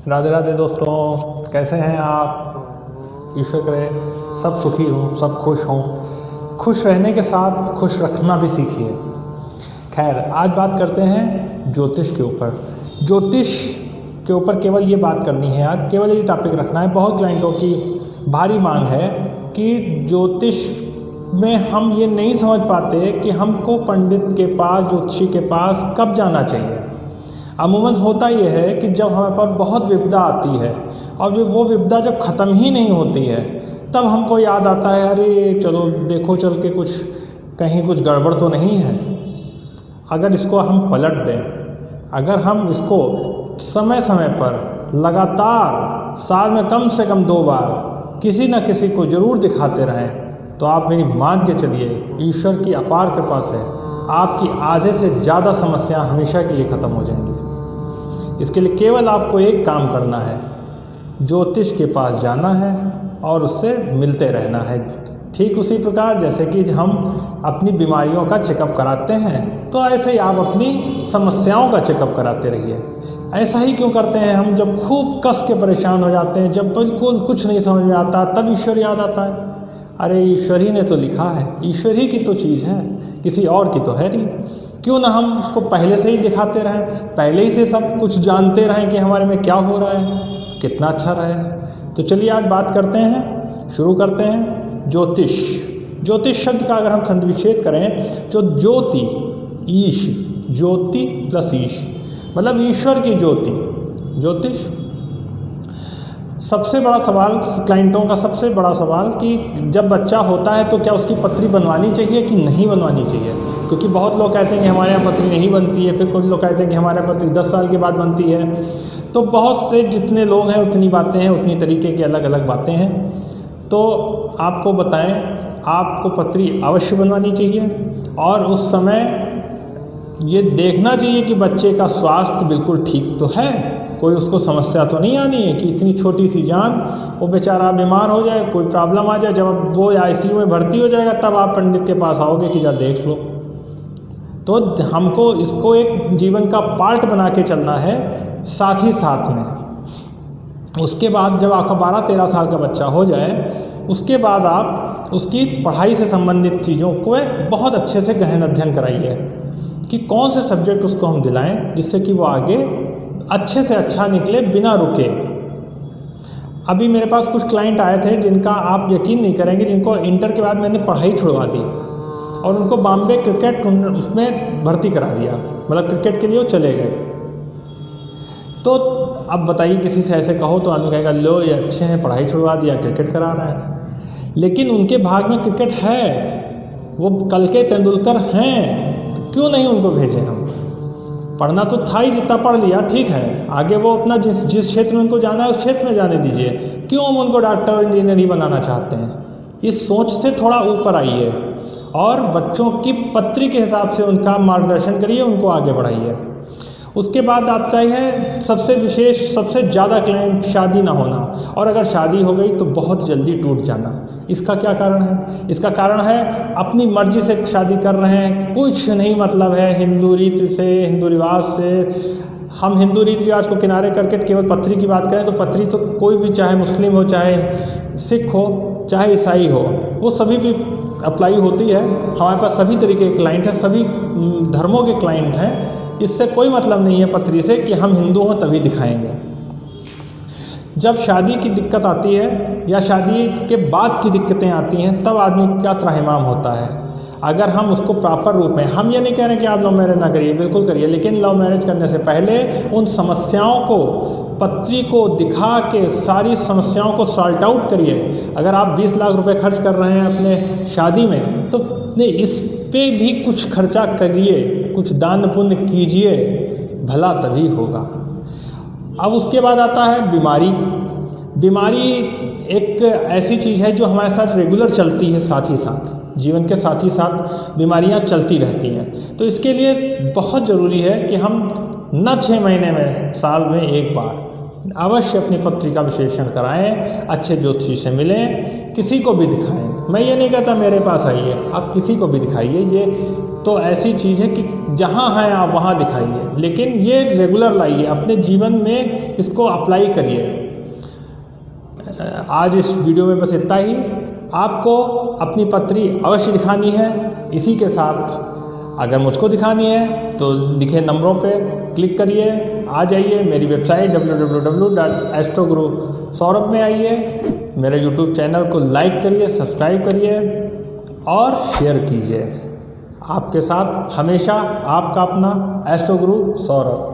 राधे राधे दोस्तों, कैसे हैं आप। ईश्वर करे सब सुखी हों, सब खुश हों। खुश रहने के साथ खुश रखना भी सीखिए। खैर, आज बात करते हैं ज्योतिष के ऊपर। ज्योतिष के ऊपर केवल ये बात करनी है, आज केवल ये टॉपिक रखना है। बहुत क्लाइंटों की भारी मांग है कि ज्योतिष में हम ये नहीं समझ पाते कि हमको पंडित के पास, ज्योतिषी के पास कब जाना चाहिए। अमूमन होता ये है कि जब हमारे पास बहुत विपदा आती है और वो विपदा जब ख़त्म ही नहीं होती है, तब हमको याद आता है, अरे चलो देखो चल के कहीं कुछ गड़बड़ तो नहीं है। अगर इसको हम पलट दें, अगर हम इसको समय समय पर लगातार साल में कम से कम 2 बार किसी न किसी को ज़रूर दिखाते रहें, तो आप मेरी मान के चलिए, ईश्वर की अपार कृपा से आपकी आधे से ज़्यादा समस्या हमेशा के लिए ख़त्म हो जाएंगी। इसके लिए केवल आपको एक काम करना है, ज्योतिष के पास जाना है और उससे मिलते रहना है। ठीक उसी प्रकार जैसे कि हम अपनी बीमारियों का चेकअप कराते हैं, तो ऐसे ही आप अपनी समस्याओं का चेकअप कराते रहिए। ऐसा ही क्यों करते हैं हम, जब खूब कस के परेशान हो जाते हैं, जब बिल्कुल कुछ नहीं समझ में आता, तब ईश्वर याद आता है। अरे ईश्वर ही ने तो लिखा है, ईश्वर ही की तो चीज़ है, किसी और की तो है नहीं। क्यों ना हम उसको पहले से ही दिखाते रहें, पहले ही से सब कुछ जानते रहें कि हमारे में क्या हो रहा है, कितना अच्छा रहे। तो चलिए आज बात करते हैं, शुरू करते हैं। ज्योतिष, ज्योतिष शब्द का अगर हम संविच्छेद करें, जो ज्योति, ईश, ज्योति प्लस ईश मतलब ईश्वर की ज्योति, ज्योतिष। सबसे बड़ा सवाल क्लाइंटों का, सबसे बड़ा सवाल कि जब बच्चा होता है तो क्या उसकी पत्री बनवानी चाहिए कि नहीं बनवानी चाहिए। क्योंकि बहुत लोग कहते हैं कि हमारे यहाँ पत्री नहीं बनती है, फिर कुछ लोग कहते हैं कि हमारे यहाँ पत्री 10 साल के बाद बनती है। तो बहुत से जितने लोग हैं उतनी बातें हैं, उतनी तरीके की अलग अलग बातें हैं। तो आपको बताएं, आपको पत्री अवश्य बनवानी चाहिए और उस समय ये देखना चाहिए कि बच्चे का स्वास्थ्य बिल्कुल ठीक तो है, कोई उसको समस्या तो नहीं आनी है कि इतनी छोटी सी जान, वो बेचारा बीमार हो जाए, कोई प्रॉब्लम आ जाए, जब वो आईसीयू में भर्ती हो जाएगा तब आप पंडित के पास आओगे कि जा देख लो। तो हमको इसको एक जीवन का पार्ट बना के चलना है। साथ ही साथ में उसके बाद जब आपका 12-13 साल का बच्चा हो जाए, उसके बाद आप उसकी पढ़ाई से संबंधित चीज़ों को बहुत अच्छे से गहन अध्ययन कराइए कि कौन से सब्जेक्ट उसको हम दिलाएं जिससे कि वो आगे अच्छे से अच्छा निकले बिना रुके। अभी मेरे पास कुछ क्लाइंट आए थे जिनका आप यकीन नहीं करेंगे, जिनको इंटर के बाद मैंने पढ़ाई छुड़वा दी और उनको बॉम्बे क्रिकेट उसमें भर्ती करा दिया, मतलब क्रिकेट के लिए वो चले गए। तो अब बताइए, किसी से ऐसे कहो तो आदमी कहेगा लो ये अच्छे हैं, पढ़ाई छुड़वा दिया, क्रिकेट करा रहा है। लेकिन उनके भाग में क्रिकेट है, वो कल के तेंदुलकर हैं, तो क्यों नहीं उनको भेजें हम। पढ़ना तो था ही, जितना पढ़ लिया ठीक है, आगे वो अपना जिस क्षेत्र में उनको जाना है उस क्षेत्र में जाने दीजिए। क्यों हम उनको डॉक्टर और इंजीनियर ही बनाना चाहते हैं। इस सोच से थोड़ा ऊपर आइए और बच्चों की पत्री के हिसाब से उनका मार्गदर्शन करिए, उनको आगे बढ़ाइए। उसके बाद आता है सबसे विशेष, सबसे ज़्यादा क्लाइंट, शादी ना होना, और अगर शादी हो गई तो बहुत जल्दी टूट जाना। इसका क्या कारण है? इसका कारण है अपनी मर्जी से शादी कर रहे हैं, कुछ नहीं मतलब है हिंदू रीति से, हिंदू रिवाज से। हम हिंदू रीति रिवाज को किनारे करके केवल पत्री की बात करें तो पत्री तो कोई भी, चाहे मुस्लिम हो, चाहे सिख हो, चाहे ईसाई हो, वो सभी भी अप्लाई होती है। हमारे पास सभी तरीके के क्लाइंट हैं, सभी धर्मों के क्लाइंट हैं। इससे कोई मतलब नहीं है पत्री से कि हम हिंदू हों तभी दिखाएंगे। जब शादी की दिक्कत आती है या शादी के बाद की दिक्कतें आती हैं, तब आदमी का त्राहिमाम होता है। अगर हम उसको प्रॉपर रूप में, हम ये नहीं कह रहे कि आप लव मैरिज ना करिए, बिल्कुल करिए, लेकिन लव मैरिज करने से पहले उन समस्याओं को, पत्री को दिखा के सारी समस्याओं को सॉल्ट आउट करिए। अगर आप 20 लाख रुपए खर्च कर रहे हैं अपने शादी में, तो नहीं, इस पे भी कुछ खर्चा करिए, कुछ दान पुण्य कीजिए, भला तभी होगा। अब उसके बाद आता है बीमारी। बीमारी एक ऐसी चीज़ है जो हमारे साथ रेगुलर चलती है, साथ ही साथ जीवन के साथ ही साथ बीमारियां चलती रहती हैं। तो इसके लिए बहुत ज़रूरी है कि हम न 6 महीने में, साल में एक बार अवश्य अपनी पत्री का विश्लेषण कराएं, अच्छे ज्योतिषी से मिलें, किसी को भी दिखाएं। मैं ये नहीं कहता मेरे पास आइए, आप किसी को भी दिखाइए, ये तो ऐसी चीज़ है कि जहाँ हैं आप वहाँ दिखाइए, लेकिन ये रेगुलर लाइए, अपने जीवन में इसको अप्लाई करिए। आज इस वीडियो में बस इतना ही। आपको अपनी पत्री अवश्य दिखानी है। इसी के साथ अगर मुझको दिखानी है तो लिखे नंबरों पे क्लिक करिए, आ जाइए मेरी वेबसाइट www.astroguru.saurabh में आइए, मेरे यूट्यूब चैनल को लाइक करिए, सब्सक्राइब करिए और शेयर कीजिए। आपके साथ हमेशा आपका अपना एस्ट्रो गुरु सौरभ।